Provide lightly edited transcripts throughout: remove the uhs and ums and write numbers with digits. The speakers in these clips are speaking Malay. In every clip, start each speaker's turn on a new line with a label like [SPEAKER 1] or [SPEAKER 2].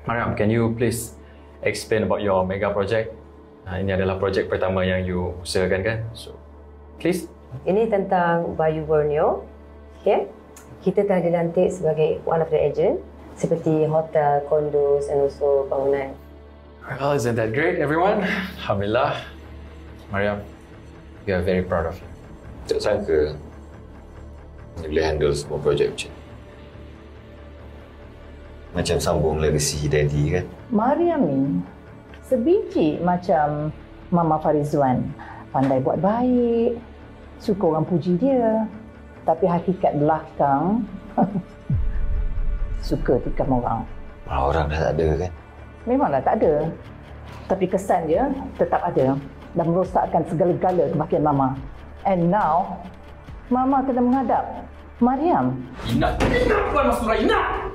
[SPEAKER 1] Mariam, can you please explain about your mega project? Ini adalah projek pertama yang you usahakan kan? So, please.
[SPEAKER 2] Ini tentang Bayu Borneo. Okay. Kita telah dilantik sebagai one of the agent seperti hotel, condos and also bangunan.
[SPEAKER 1] Well, isn't that great, everyone? Alhamdulillah. Mariam, we are very proud of you.
[SPEAKER 3] Tak sangka dia boleh handle semua projek macam ni. Macam sambung legacy daddy kan?
[SPEAKER 4] Mariam ni sebiji macam Mama Farizwan. Pandai buat baik, suka orang puji dia. Tapi hakikat belakang, suka tikam orang.
[SPEAKER 3] Orang dah tak ada kan?
[SPEAKER 4] Memanglah tak ada. Tapi kesan dia tetap ada dan merosakkan segala-gala kebahagiaan Mama. And now, Mama kena menghadap Mariam.
[SPEAKER 5] Enough, Puan Mastura, enough!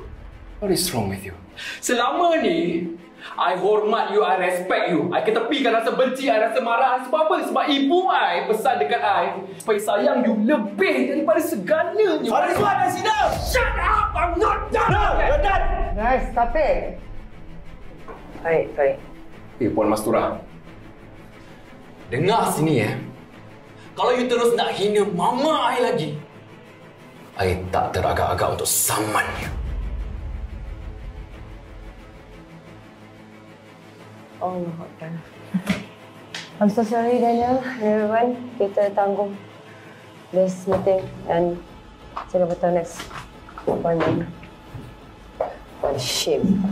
[SPEAKER 5] What is wrong with you? Selama ni, I hormat you, I respect you. I ketepikan rasa benci, I rasa marah. Sebab apa? Sebab ibu I pesan dekat I supaya sayang you lebih daripada segalanya.
[SPEAKER 6] Farizwan dah sidang!
[SPEAKER 5] Shut up! I'm not done!
[SPEAKER 6] No, you're done!
[SPEAKER 2] Guys, stop it. Baik.
[SPEAKER 5] Puan Mastura. Dengar sini Kalau you terus nak hina mama I lagi, I tak teragak-agak untuk saman you.
[SPEAKER 2] Oh, Akbar. I'm so sorry, Daniel. Everyone, kita tanggung this meeting and see you next appointment. What a shame.